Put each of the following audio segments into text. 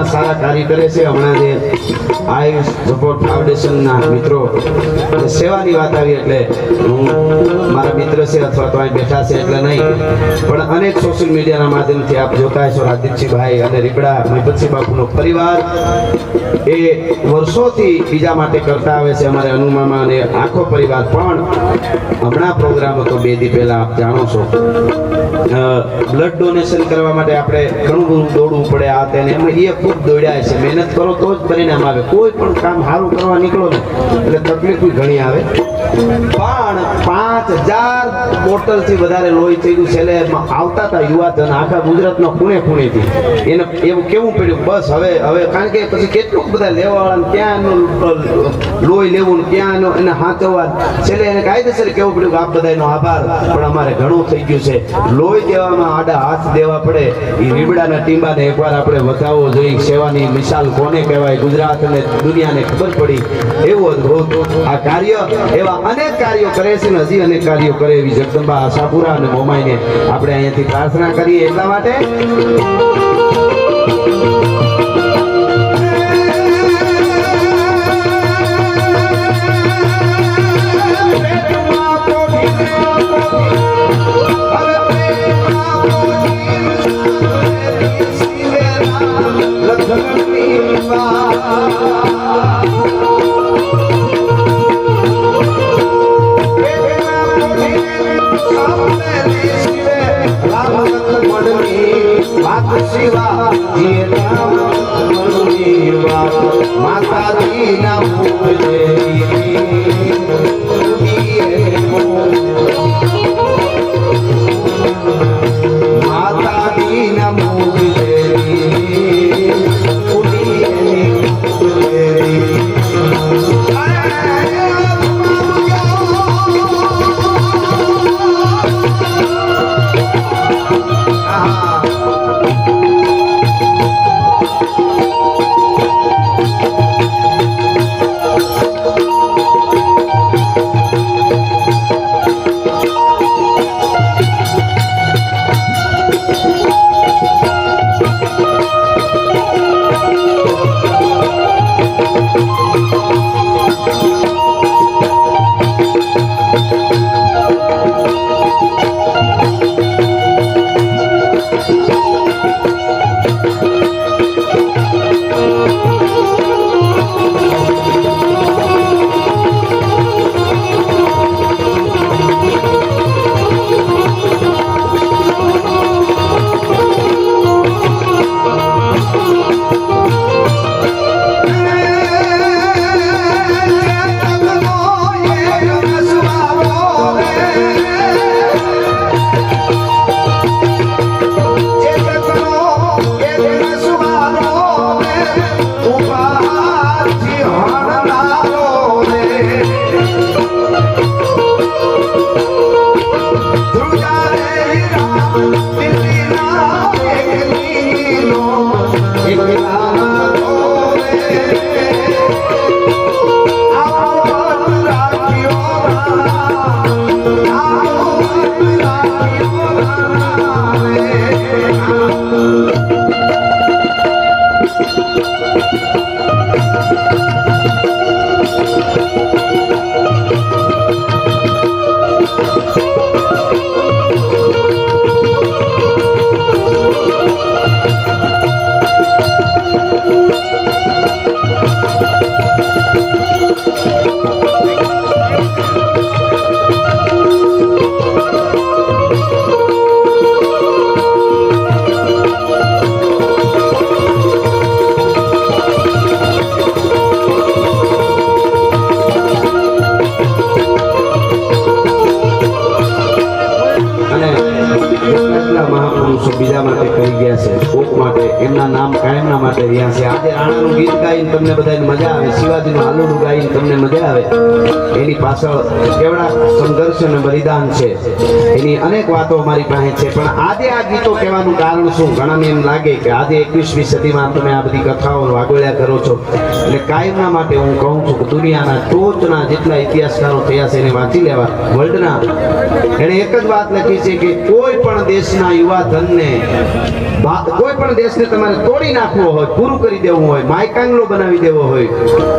સારા કાર્ય કરે છે. હમણાં જે આયુષ સપોર્ટ ફાઉન્ડેશનના મિત્રો સેવાની વાત આવી એટલે હું મારા મિત્ર છે અથવા તો અહીં બેઠા છે એટલે નહીં, પણ અનેક સોશિયલ મીડિયાના માધ્યમથી આપ જોતા છો રાજદીપસિંહભાઈ અને રીબડા મહિપતસિંહ બાપુનો પરિવાર એ વર્ષોથી બીજા માટે કરતા આવે છે. અમારે અનુમામા અને આખો પરિવાર પણ હમણાં પ્રોગ્રામ હતો 2 દી પહેલા, આપ જાણો છો બ્લડ ડોનેશન કરવા માટે આપણે ઘણું બધું દોડવું પડે. આ તેને એમાં એ ખૂબ દોડ્યા છે. મહેનત કરો તો જ પરિણામ આવે. કોઈ પણ કામ સારું કરવા નીકળો ને એટલે તકલીફ ઘણી આવે. પણ 5000 બોટલથી વધારે લોહી થઈ ગયું. છેલ્લે આવતા હતા યુવાધન આખા ગુજરાતના ખૂણે ખૂણેથી. એને એવું કેવું પડ્યું બસ હવે કારણ કે પછી કેટલું બધા લેવાવાળા ક્યાં લોહી લેવું ક્યાં એને હાથવા. છેલ્લે એને કાયદેસર કેવું પડ્યું કે આપ બધાનો આભાર, પણ અમારે ઘણું થઈ ગયું છે. લોહી દેવામાં આડા હાથ દેવા પડે. એ રીબડાના ટીંબાને એકવાર આપણે વધાવવો જોઈએ. સેવાની મિસાલ કોને કહેવાય ગુજરાત અને દુનિયાને ખબર પડી. એવું અદભુત આ કાર્ય, એવા અનેક કાર્યો કરે છે ને હજી અનેક કાર્યો કરે એવી જગદંબા આશાપુરા અને મોમાઈને આપણે અહીંયાથી પ્રાર્થના કરીએ. એટલા માટે મહાપુરુષો બીજા માટે કરી ગયા છે, કોક માટે, એમના નામ કાયમના માટે રહ્યા છે. આજે રાણાનું ગીત ગાઈને તમને બધાને મજા આવે, શિવાજીનું હાલુડું ગાઈને તમને મજા આવે, એની પાછળ કેવડા સંઘર્ષ અને બલિદાન છે, એની અનેક વાતો અમારી પાસે છે. પણ આજે આ ગીતો કહેવાનું કારણ શું? ઘણાને એમ લાગે કે આજે 21મી સદીમાં તમે આ બધી કથાઓ વાગોળ્યા કરો છો, એટલે કાયમના માટે હું કહું છું કે દુનિયાના ટોચના જેટલા ઇતિહાસકારો થયા છે એને વાંચી લેવા. વર્લ્ડના એને એક જ વાત લખી છે કે કોઈ પણ દેશના યુવા ધનને, કોઈ પણ દેશને તમારે તોડી નાખવો હોય, પૂરું કરી દેવું હોય, માયકાંગલો બનાવી દેવો હોય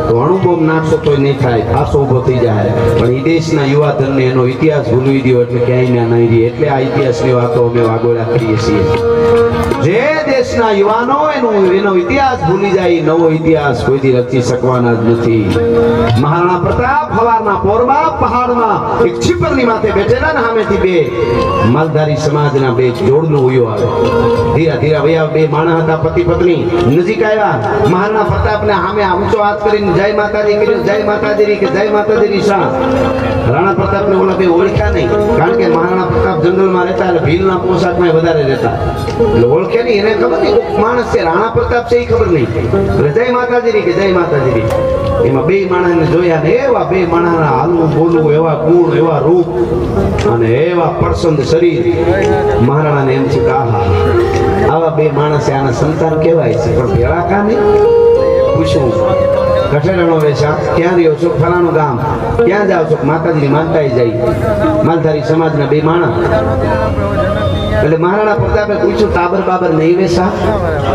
તો અણુબોમ્બ નાખશો તો નહીં થાય, ફાંસો ઊભો થઈ જાય. પણ એ દેશના યુવા ધનને એનો ઇતિહાસ ભૂલવી દો એટલે ક્યાંય ના નહીં રહે. એટલે આ ઇતિહાસની વાતો અમે વાગોળ્યા કરીએ છીએ. જે દેશના યુવાનો એનો ઇતિહાસ ભૂલી જાય, નવો ઇતિહાસ કોઈથી રચી શકવાના જ નથી. મહારાણા પ્રતાપ સવારના પોરમાં પહાડમાં એક છીપરની માથે બેઠેલા ને સામેથી બે માલધારી સમાજના બે જોડનો ઉયો આવે. ધીરા ધીરા વયા બે માણસ હતા, પતિ પત્ની નજીક આવ્યા. મહારાણા પ્રતાપને સામે ઊંચો હાથ કરીને જય માતાજી કર્યો. જય માતાજી કે જય માતાજી શા? રાણા પ્રતાપને ઓલા બે ઓળખ્યા નહીં, કારણ કે મહારાણા પ્રતાપ જંગલમાં રહેતા એટલે ભીલના પોશાકમાં વધારે રહેતા, એટલે ઓળખે નહીં. એને ખબર નહીં માણસ છે, રાણા પ્રતાપ છે એ ખબર નહીં. એટલે જય માતાજી કે જય માતાજી. એમાં બે માણસને જોયા ને એવા બે માણસના હાલવું બોલવું, એવા ગુણ, એવા રૂપ અને એવા પ્રસન્ન શરીર. મહારાણાને એમ છે કે આહા, આવા બે માણસે આના સંતાન કહેવાય છે. પણ ભેળા કા નહીં પૂછવું. કઠેરાનો વેશા, ક્યાં રહ્યો છો? ફલાણું ગામ. ક્યાં જાઓ છો? માતાજીની માનતા જાય. માલધારી સમાજના બે માણસ. એટલે મહારાણા પ્રતાપે પૂછ્યું, તાબર બાબર નહીં વેશા?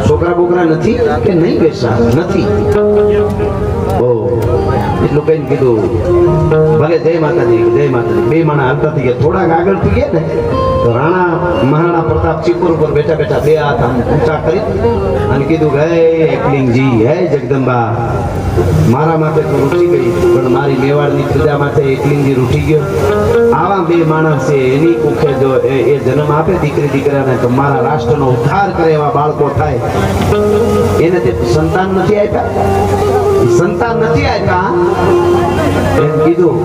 છોકરા બોકરા નથી કે નહીં વેશા? નથી. એટલું કઈ કીધું, ભલે જય માતાજી જય માતાજી. બે માણસ હાલતા થઈ ગયા. થોડાક આગળ થઈ ગયા ને તો મહારાણા પ્રતાપ ચીપુર ઉપર બેઠા બેઠા બે હાથ આમ ઊંચા કરી અને કીધું કે હે એકલિંગજી, હે જગદંબા, મારા માટે તો રૂઠી ગઈ, પણ મારી મેવાડની પ્રજા માટે એકલિંગજી રૂઠી ગયો. આવા બે માણસ છે, એની કુખે જો એ જન્મ આપે દીકરી દીકરાને તો મારા રાષ્ટ્રનો ઉદ્ધાર કરે એવા બાળકો થાય. એને તે સંતાન નથી આપ્યા, સંતાન નથી આપ્યા એમ કીધું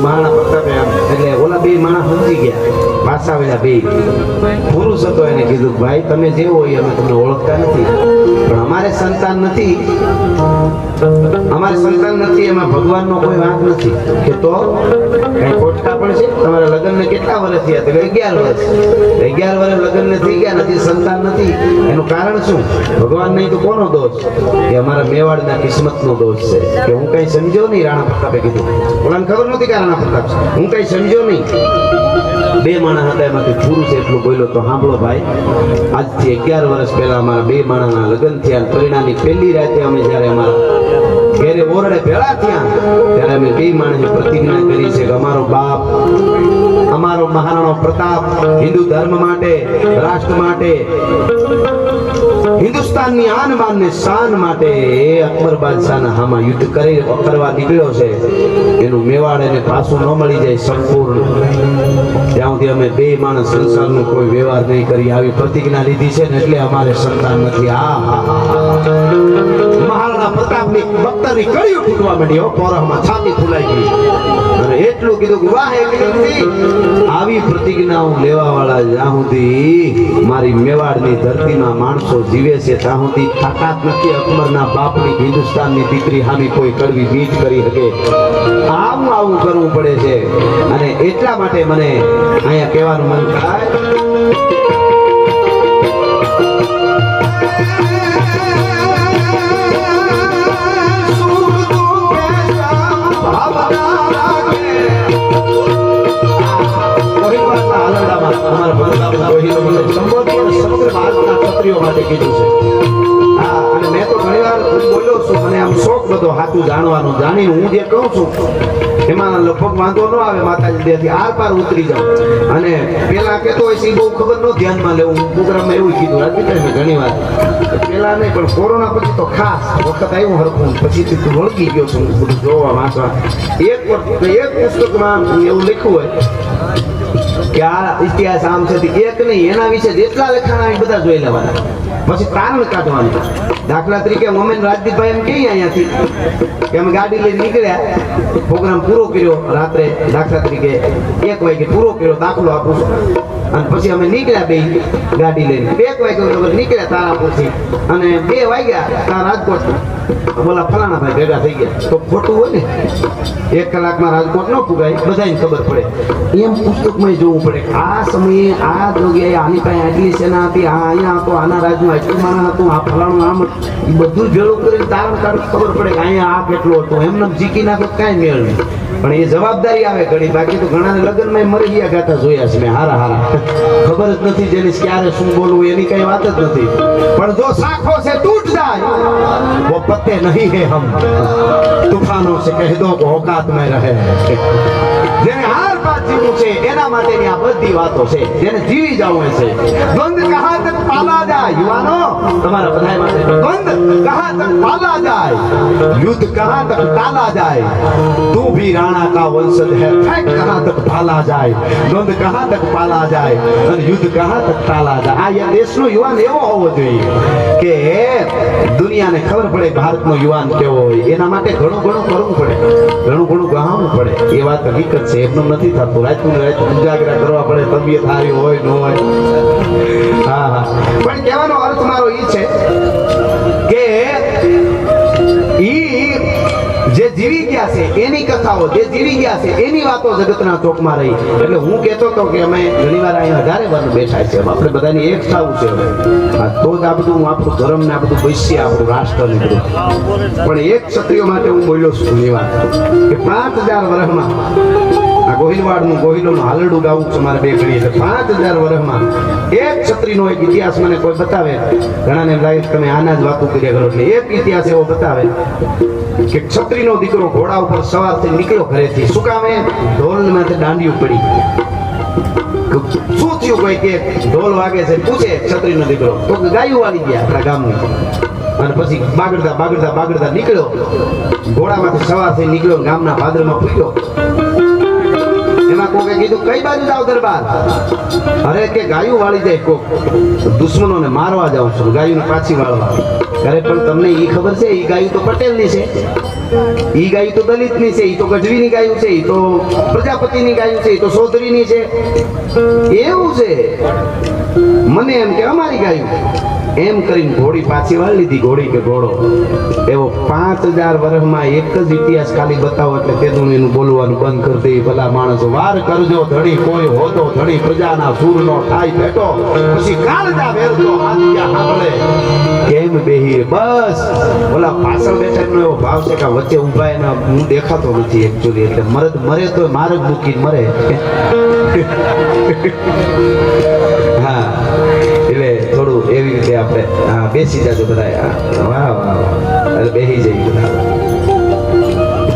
મહારાણા પ્રતાપે. એટલે ઓલા બે માણસ સમજી ગયા, પાછા વેલા બે પુરુષ હતો. એને કીધું, ભાઈ તમે જે હોય અમે તમને ઓળખતા નથી, પણ અમારે સંતાન નથી, અમારે સંતાન નથી, એમાં ભગવાનનો કોઈ વાંક નથી. કે તો કઈ ખોટકા પણ છે? તમારા લગ્નને કેટલા વર્ષ થયા? તો 11 વર્ષ. 11 વર્ષ લગ્નને થઈ ગયા, નથી સંતાન નથી. એનું કારણ શું? ભગવાન નહીં તો કોનો દોષ? કે અમારા મેવાડના કિસ્મતનો દોષ છે. કે હું કઈ સમજ્યો નહીં. રાણા પ્રતાપે કીધું. ઓલાને ખબર નહોતી કે રાણા પ્રતાપ છે. હું કઈ સમજ્યો નહીં. બે માણસ હતા, એમાંથી પુરુષ એટલું બોલ્યો, તો સાંભળો ભાઈ, આજથી 11 વર્ષ પહેલા અમારા બે માણસના લગ્ન થયા. પરિણામની પહેલી રાતે અમે જયારે અમારા ઘેરે ઓરડે ભેળા થયા ત્યારે અમે બે માણસે પ્રતિજ્ઞા કરી છે કે અમારો બાપ, અમારો મહારાણો પ્રતાપ હિન્દુ ધર્મ માટે, રાષ્ટ્ર માટે, હિન્દુસ્તાનની આન બાન ને શાન માટે એ અકબર બાદશાહના હામાં યુદ્ધ કરવા નીકળ્યો છે. એનું મેવાડ એને પાછું ન મળી જાય સંપૂર્ણ, ત્યાં સુધી અમે બે માણસ સંસારનો કોઈ વ્યવહાર નહીં કરી, આવી પ્રતિજ્ઞા લીધી છે ને એટલે અમારે સંતાન નથી. મહારાણા પ્રતાપની બખ્તરની કડીઓ ફૂટવા માંડી. પોરહમાં છાતી ફૂલાઈ ગઈ અને એટલું કીધું કે વાહ એકલિંગજી, આવી પ્રતિજ્ઞાઓ લેવા વાળા જ્યાં સુધી મારી મેવાડની ધરતીમાં માણસો જીવે છે ત્યાં સુધી તાકાત નથી અકબરના બાપની હિન્દુસ્તાનની દીકરી હામી કોઈ કડવી બીજ કરી શકે. આવું કરવું પડે છે. અને એટલા માટે મને અહીંયા કહેવાનું મન થાય, સમગ્ર ભારતના ક્ષત્રિયો માટે કીધું છે. અને મેં તો ઘણી વાર બોલ્યો છું, મને આમ શોખ બધો સાચું જાણવાનું, જાણીને હું જે કહું છું એમાં લગભગ વાંધો ન આવે, માતાજી દેથી આર પાર ઉતરી જાવ. અને પેલા કહેતો હોય છે એ બહુ ખબર ન ધ્યાનમાં લેવું. પ્રોગ્રામમાં એવું કીધું રાજપીઠાઈ ઘણી વાર, પેલા નહીં પણ કોરોના પછી તો ખાસ વખત આવ્યું હરખું, પછી તું વળગી ગયો છું બધું જોવા વાંચવા. એક પુસ્તકમાં એવું લખ્યું હોય કે આ ઇતિહાસ આમ છે, એક નહીં એના વિશે જેટલા લખાણ આવે બધા જોઈ લેવાના, પછી કારણ કાઢવાનું. દાખલા તરીકે અમે રાજદીપભાઈ એમ કહીએ અહીંયાથી કે અમે ગાડી લઈને નીકળ્યા, પ્રોગ્રામ પૂરો કર્યો રાત્રે, દાખલા તરીકે 1 વાગે પૂરો કર્યો, દાખલો આપું છું, અને પછી અમે નીકળ્યા બે ગાડી લઈને 1 વાગે નીકળ્યા તારાપુરથી, અને 2 વાગ્યા ત્યાં રાજકોટ બોલા ફલાણા ભાઈ ભેગા થઈ ગયા. તો ખોટું હોય ને, 1 કલાકમાં રાજકોટ ન પુગાય, બધાને ખબર પડે. એમ પુસ્તકમાં જોવું પડે આ સમયે આ જગ્યાએ આની પાસે આટલી સેના હતી, આ અહીંયા હતો, આના રાજમાં આટલું માણસ હતું, આ ફલાણું આમ, એ બધું ભેળું કરીને તારણ કાઢ ખબર પડે કે અહીંયા આ કેટલો હતો. એમને જીકી નાખો કાંઈ મેળ નહીં, પણ એ જવાબદારી આવે ઘડી. બાકી તો ઘણાને લગ્નમાં મરી ગયા ગાતા જોયા છે મેં, હારા ખબર જ નથી જેની ક્યારે શું બોલવું એની કઈ વાત જ નથી. પણ જો સાખો છે તૂટ જાય वो पत्ते नहीं है हम, तूफानों से कह दो कि औकात में रहे. જેને હાર પાર જીવવું છે એના માટેની આ બધી વાતો છે, જેને જીવી જવું છે. દ્વંદ કહા તક પાલા જાય, યુવાનો તમારા બધાય માટે દ્વંદ કહા તક પાલા જાય, યુદ્ધ કહા તક टाला जाए, तू भी राणा का वंशज है, फेंक कहां तक भाला जाए, द्वंद कहां तक पाला जाए और युद्ध कहां तक टाला जाए. આ દેશનો યુવાન એવો હોવો જોઈએ કે દુનિયાને ખબર પડે ભારતનો યુવાન કેવો હોય. એના માટે ઘણું ઘણું કરવું પડે, ઘણું ઘણું ગહાવવું પડે. એ વાત હકીકત છે, એમનું નથી થતું. રાતનું રાત ઉજાગરા કરવા પડે, તબિયત સારી હોય ન હોય. હા, પણ કહેવાનો અર્થ મારો એ છે કે જે જીવી ગયા છે એની કથાઓ, જે જીવી ગયા છે એની વાતો જગતના ચોકમાં રહી. એટલે હું કહેતો હતો કે અમે ઘણીવાર અહીંયા 1000 વાર બેઠા છે, આપણે બધાની એક થવું છે હવે. તો જ આ બધું આપણું ધર્મ ને આ બધું બચશે, આપણું રાષ્ટ્ર ને બધું. પણ એક ક્ષત્રિય માટે હું બોલ્યો છું ઘણીવાર કે 5000 વર્ષમાં આ ગોહિલવાડનું ગોહિલોનું હાલરડું ગાવું છે મારે 2 ઘડી. એટલે 5000 વર્ષમાં એક ક્ષત્રિયનો એક ઇતિહાસ મને કોઈ બતાવે, ઘણાને એમ લાગે કે તમે આના જ વાતો કર્યા કરો, એટલે એક ઇતિહાસ એવો બતાવે કે ક્ષત્રિયનો દીકરો ઘોડા ઉપર સવાર થઈ નીકળ્યો ઘરેથી. શું કામે? ઢોલમાંથી દાંડિયું પડી. શું થયું? કોઈ કે ઢોલ વાગે છે, પૂછે ક્ષત્રિયનો દીકરો, તો ગાયું વાળી ગયા આપણા ગામની. અને પછી બાગડતા નીકળ્યો, ઘોડામાંથી સવાર થઈ નીકળ્યો, ગામના ભાદરમાં પૂગ્યો. એમાં કોકે કીધું કઈ બાજુ જાવ દરબાર? અરે કે ગાયું વાળી જાય, કોક દુશ્મનોને મારવા જાઉં છું, ગાયુંને પાછી વાળવા. અરે પણ તમને એ ખબર છે એ ગાયું તો પટેલની છે, એ ગાયું તો દલિતની છે, એ તો ગઢવીની ગાયું છે, એ તો પ્રજાપતિની ગાયું છે, એ તો ચૌધરીની છે. એવું છે? મને એમ કે અમારી ગાયું. એમ કરીને ઘોડી પાછી વાળી લીધી. ઘોડી કે ઘોડો એવો 5000 વર્ષમાં એક જ ઇતિહાસ ખાલી બતાવો એટલે તેનું એનું બોલવાનું બંધ કરી દે. ભલા માણસો વાર કરજો ધણી, કોઈ હોતો ધણી પ્રજાના સૂરનો થાય બેઠો, પછી કાળજા વેરતો હાથિયા સાંભળે કેમ બેહી. બસ ઓલા પાછળ બેઠકનો એવો ભાવ છે કે વચ્ચે ઊભા એના હું દેખાતો નથી એકચ્યુઅલી. એટલે મરે તો મારે જ મૂકીને મરે. હા, એટલે થોડું એવી રીતે આપણે બેસી જાજો બધા. વાહ એટલે બેસી જઈએ બધા.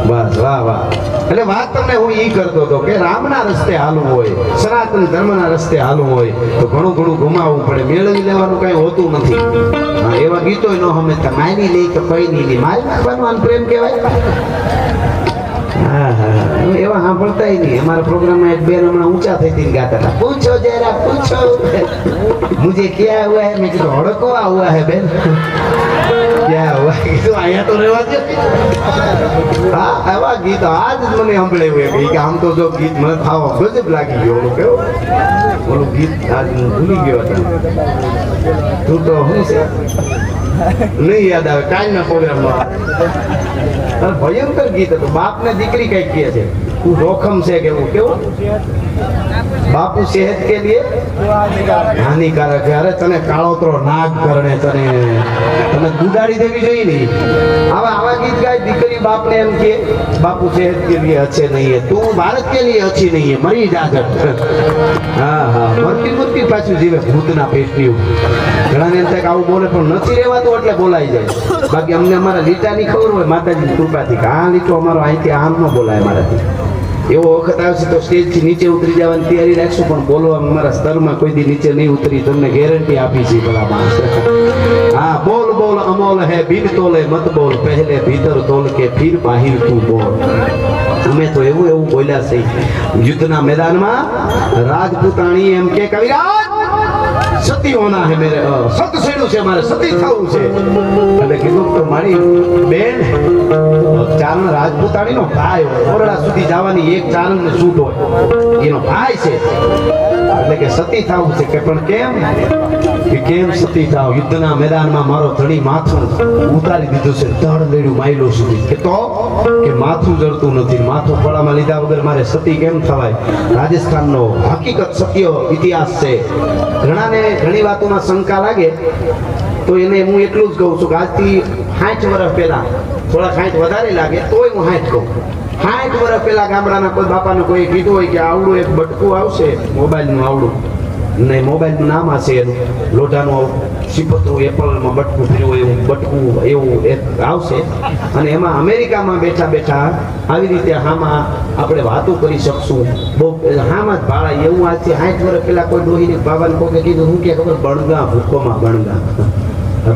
બસ વાહ. એટલે વાત તમને હું ઈ કરતો હતો કે રામના રસ્તે હાલવું હોય, સનાતન ધર્મના રસ્તે હાલવું હોય તો ઘણું ઘણું ગુમાવવું પડે. મેળવી લેવાનું કઈ હોતું નથી. એવા ગીતો ન સમજતા, મારી લઈ કે કઈ નહીં, મારી નાખવાનું આને પ્રેમ કહેવાય. એવા સાંભળતા નહીં. અમારા પ્રોગ્રામમાં એક બેન હમણાં ઊંચા થઈ ગાતા હતા, પૂછો જરા પૂછો મુझे क्या हुआ है. મેં કીધું હડકવા હુआ है બેન, ક્યાં હુआ? કીધું અહીંયા તો રહેવા દે. હા, એવા ગીત આજ જ મને સાંભળ્યું કે આમ તો જો ગીત મને ખાવા ગજબ લાગી ગયો. ઓલું કેવું ઓલું ગીત આજ હું ભૂલી ગયો હતો. તું તો શું છે નહીં યાદ આવે. કાલના પ્રોગ્રામમાં ભયંકર ગીત હતું. બાપ ને દીકરી કઈક કહે છે, તું જોખમ છે કેવું કેવું? બાપુ સેહત કે લીએ હાનિકારક है. અરે તને કાળોતરો નાગ કરણે તને દુડાડી દેવી જોઈએ નહીં. આવા ગીત ગાય દીકરી બાપ ને એમ કે બાપુ સેહત કે लिए अच्छे नहीं है, તું ભારત के लिए अच्छी नहीं है, મરી જા. હા, મરતી પાછું જીવે ભૂતના પેટની. ઘણાને એમ થાય કે આવું બોલે પણ નથી રહેવાતું એટલે બોલાઈ જાય. બાકી અમને અમારા લીટાની ખબર હોય માતાજીની કૃપાથી કે આ લીટો અમારો અહીંથી આમ ન બોલાય મારાથી. એવો વખત આવશે તો સ્ટેજથી નીચે ઉતરી જવાની તૈયારી રાખશું, પણ બોલવામાં અમારા સ્તરમાં કોઈ દી નીચે નહીં ઉતરી, તમને ગેરંટી આપી છે ભલા માણસ. હા, બોલ બોલ અમોલ હે બિન તોલે મત બોલ, પહેલે ભીતર તોલ કે ફિર બાહિર તું બોલ. અમે તો એવું એવું બોલ્યા છે યુદ્ધના મેદાનમાં. રાજપૂતાણી એમ કે કવિરાજ સતી હોના હે મેરે, સત છેડું છે મારે, સતી થવું છે. એટલે કીધું તો મારી બેન ચારણ રાજપૂતાણીનો ભાઈ હોય, ઓરડા સુધી જવાની એક ચારણને છૂટ હોય, એનો ભાઈ છે. એટલે કે સતી થવું છે. કે પણ કેમ? કે કેમ સતી થાવ? યુદ્ધના મેદાનમાં મારો ધણી માથું ઉતારી દીધું છે, ધડ લેડ્યું માઇલો સુધી. કે તો કે માથું જડતું નથી, માથું પડામાં લીધા વગર મારે સતી કેમ થવાય? રાજસ્થાનનો હકીકત સત્ય ઇતિહાસ છે. ઘણાને ઘણી વાતોમાં શંકા લાગે તો એને હું એટલું જ કહું છું કે આજથી 60 વર્ષ પહેલા, થોડા 60 વધારે લાગે તોય હું 60 કહું. 60 વર્ષ પહેલા ગામડાના કોઈ બાપાને કોઈ કીધું હોય કે આવડું એક બટકું આવશે મોબાઈલનું, આવડું નહીં મોબાઈલનું નામ હશે એનું, લોઢાનું સિપતરું એપલમાં બટકું ફર્યું હોય એવું બટકું એવું એક આવશે, અને એમાં અમેરિકામાં બેઠા બેઠા આવી રીતે હામાં આપણે વાતો કરી શકશું. બહુ હામાં જ ભાળાય એવું. આજથી 60 વર્ષ પહેલા કોઈ ડોહીને બાબાને કોકે કીધું, હું કે ખબર, બણગા ભૂખોમાં બણગા.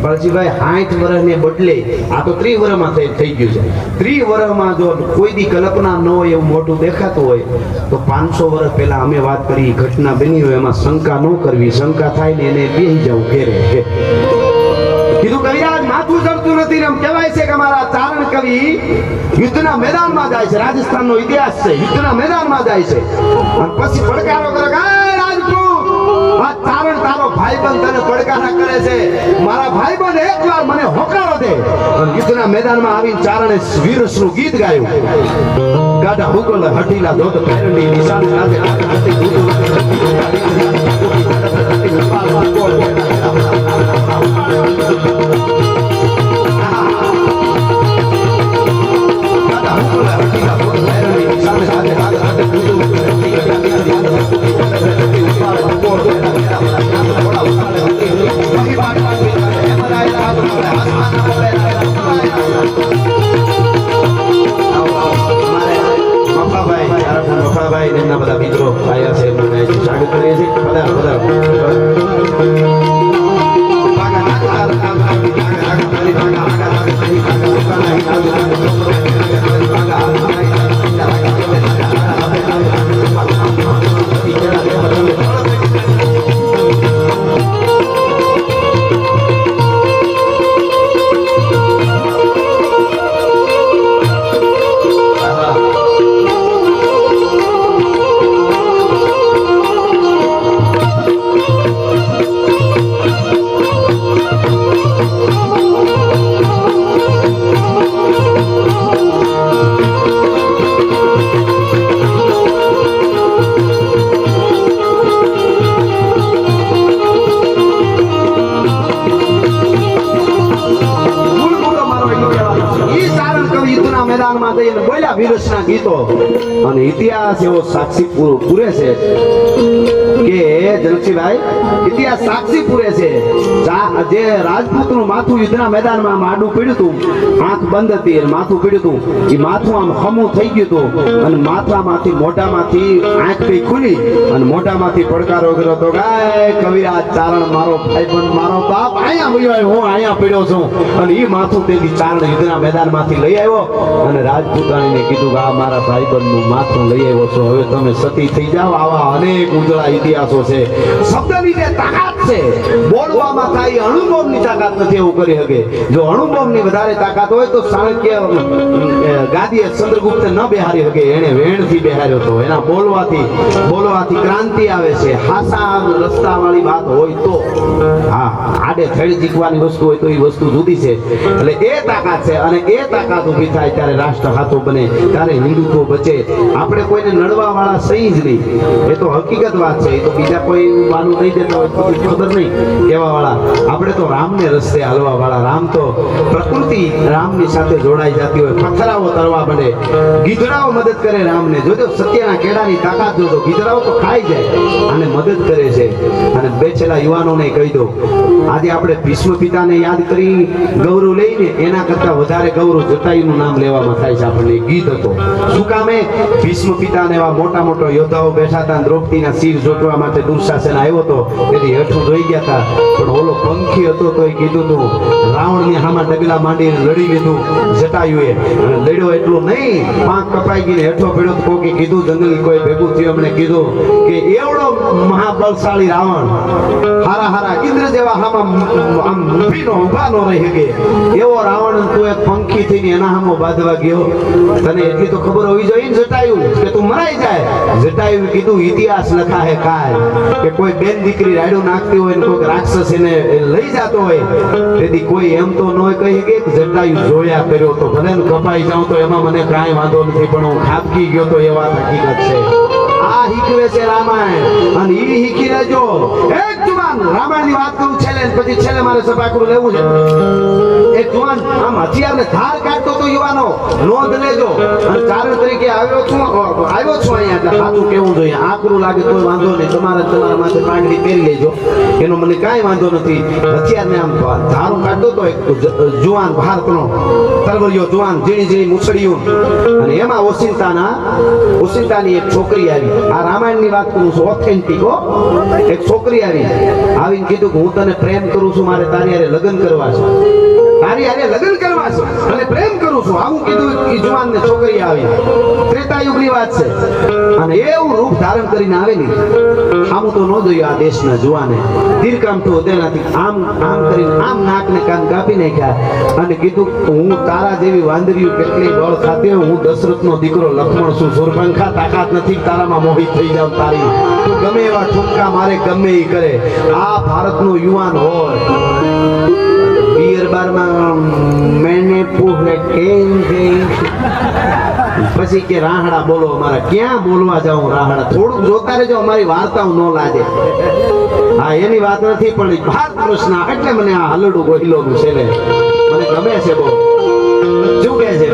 પરજીભાઈ 60 વર્ષને બદલે આ તો 30 વર્ષમાં થઈ ગયું છે. 30 વર્ષમાં જો કોઈ દી કલ્પના ન હોય એવું મોટું દેખાતું હોય તો 500 વર્ષ પહેલા અમે વાત કરી ઘટના બની હોય એમાં શંકા ન કરવી. શંકા થાય ને એને બેસી જવું ઘેરે. કીધું કવિરાજ માથું ચડતું નથી. એમ કહેવાય છે કે અમારા ચારણ કવિ યુદ્ધના મેદાનમાં જાય છે. રાજસ્થાનનો ઇતિહાસ છે, યુદ્ધના મેદાનમાં જાય છે અને પછી પડકારો કરે કે આ ચારણ તારો ભાઈબંધ તને પડકારા કરે છે, મારા ભાઈબંધ એકવાર મને હોકારો દે. અને યુદ્ધના મેદાનમાં આવીને ચારણે વીરસનું ગીત ગાયું. ગાડા હુકલ હટીલા ધોત પેરણી નિશાન સાથે બધા મિત્રો આવ્યા છે, એમને સ્વાગત કરીએ છીએ. પધારો પધારો. બોલ્યા વીરસના ગીતો અને ઇતિહાસ એવો સાક્ષી પૂરે છે કે જનકસિંહભાઈ, ઇતિહાસ સાક્ષી પૂરે છે. જે રાજપૂતનું માથું યુદ્ધના મેદાનમાં આડું પડ્યું હતું, આંખ બંધ હતી અને માથું પડ્યું હતું, એ માથું આમ હમું થઈ ગયું હતું અને માથામાંથી મોઢામાંથી આંખ કઈ ખુલી અને મોઢામાંથી પડકારો કર્યો હતો, ગાય કવિરાજ ચારણ મારો ભાઈબંધ મારો બાપ અહીંયા મળ્યો, હું અહીંયા પડ્યો છું. અને એ માથું તેથી ચારણ યુદ્ધના મેદાનમાંથી લઈ આવ્યો અને રાજપૂતાણીને કીધું કે આ મારા ભાઈબંધનું માથું લઈ આવ્યો છો, હવે તમે સતી થઈ જાઓ. આવા અનેક ઉજળા ઇતિહાસો છે. શબ્દની જે તાકાત છે બોલવામાં થાય, અનુભવની તાકાત નથી એવું કરી શકે. જો અનુભવની વધારે તાકાત હોય તો ચાણક્ય ગાદીએ ચંદ્રગુપ્તે ન બેહારી શકે, એને વેણથી બેહાર્યો હતો. એના બોલવાથી ક્રાંતિ આવે છે. હાસા રસ્તા વાળી વાત હોય તો, હા, આડે થેડી જીકવાની વસ્તુ હોય તો એ વસ્તુ જુદી છે. એટલે એ તાકાત છે અને એ તાકાત ઊભી થાય ત્યારે રાષ્ટ્ર હાથો બને, ત્યારે હિન્દુત્વ બચે. આપણે કોઈને નડવા વાળા સહી જ નહીં, એ તો હકીકત વાત છે. એ તો બીજા કોઈ બાનું નહીં દેતા હોય તો ખબર નહીં કેવા વાળા. આપણે તો રામને રસ્તે હાલવા વાળા. રામ તો પ્રકૃતિ રામની સાથે જોડાઈ જતી હોય, પથરાઓ તરફ કરવા માંડે. ગીધડાઓ મદદ કરે રામને. જોજો સત્યના કેળાની તાકાત જોજો. ગીધડાઓ તો ખાઈ જાય અને મદદ કરે છે. અને બેઠેલા યુવાનોને કહી દો, આજે આપણે ભીષ્મ પિતાને યાદ કરી ગૌરવ લઈને એના કરતા વધારે ગૌરવ જટાયુનું નામ લેવામાં થાય છે. આપણને ગીત હતો. શું કામે? ભીષ્મ પિતાને એવા મોટા મોટા યોદ્ધાઓ બેઠા હતા. દ્રૌપદીના શિર જોટવા માટે દુશાસન આવ્યો હતો. તેથી હેઠું જોઈ ગયા હતા. પણ ઓલો પંખી હતો તો એ કીધું હતું, રાવણની હામાં ડગલા માંડીને લડી લીધું જટાયુએ. અને લડ્યો એટલું નહીં, પાંખ કપાઈ ગઈને હેઠો પડ્યો તો કોકે કીધું, જંગલી કોઈ ભેગું થયું એમણે કીધું કે એવડો મહાબળશાળી રાવણ હારા હારા ઇન્દ્ર જેવા હામાં આમ ઊભા નો રહી શકે એવો રાવણ તું એક પંખી થઈને એના હામો બાંધવા ગયો. તને એટલી તો ખબર હોવી જોઈએ ને જટાયુ કે તું મરાઈ જાય. જટાયુ કીધું, ઇતિહાસ લખા હે કાલ કે કોઈ બેન દીકરી રાડું નાખતી હોય ને કોઈ રાક્ષસ એને લઈ જતો હોય, તેથી કોઈ એમ તો ન કહી શકે કે જટાયુ જોયા કર્યો તો ભલે ને કપાઈ જાઉં તો એમાં મને કાંઈ વાંધો નથી, પણ હું ખાબકી ગયો તો એ વાત હકીકત છે. આ હીકવે છે રામાયણ, અને ઈ હીકી લેજો. એક જુવાન રામાયણની વાત કરું છેલ્લે, પછી છેલ્લે મારે સભાકરું લેવું છે. એક જુવાન આમ હથિયારને ધાર કાઢતો તો યુવાનો નોંધ લેજો. અને ચારણ તરીકે આવ્યો છું અહીંયા, એટલે સાચું કેવું જોઈએ. આકરું લાગે કોઈ વાંધો નહીં, તમારા માથે પાંગડી પહેરી લેજો, એનો મને કાંઈ વાંધો નથી. હથિયારને આમ ધારું કાઢતો તો એક જુવાન ભારતનો તરવરિયો જુવાન, ઝીણી ઝીણી મૂછડીયું, અને એમાં ઓશિંતાની એક છોકરી આવી. આ રામાયણની વાત કરું છું, ઓથેન્ટિક હો. એક છોકરી આવીને કીધું કે હું તને પ્રેમ કરું છું, મારે તારી હારે લગ્ન કરવા છે, તારી હારે લગ્ન કરવા છે અને પ્રેમ કરું છું. આવું કીધું એ જુવાનને છોકરી આવી. ત્રેતાયુગની વાત છે. અને એવું રૂપ ધારણ કરીને આવેલી, આવું તો ન જોયું આ દેશના જુવાને. દીર્ઘામ તો તેનાથી આમ કરીને આમ નાકને કાન કાપી નાખ્યા અને કીધું, હું તારા જેવી વાંદરીઓ કેટલી બળ ખાતી હોય, હું દશરથનો દીકરો લક્ષ્મણ છું, સુરપંખા તાકાત નથી તારામાં મોહિત થઈ જાવ તારી. તું ગમે એવા ઠુમકા મારે, ગમે એ કરે. આ ભારતનો યુવાન હોય, પિયર બારમાં મેને પૂછે કેમ ગઈ, પછી કે રાહડા બોલો. મારા ક્યાં બોલવા જાઉં રાહડા? થોડુંક જોતા રહેજો, અમારી વાર્તાઓ ન લાગે. હા, એની વાત નથી, પણ ભારત પુરુષના એટલે મને આ હલડું ગોહિલોનું છે, મને ગમે છે બહુ. શું કહે છે?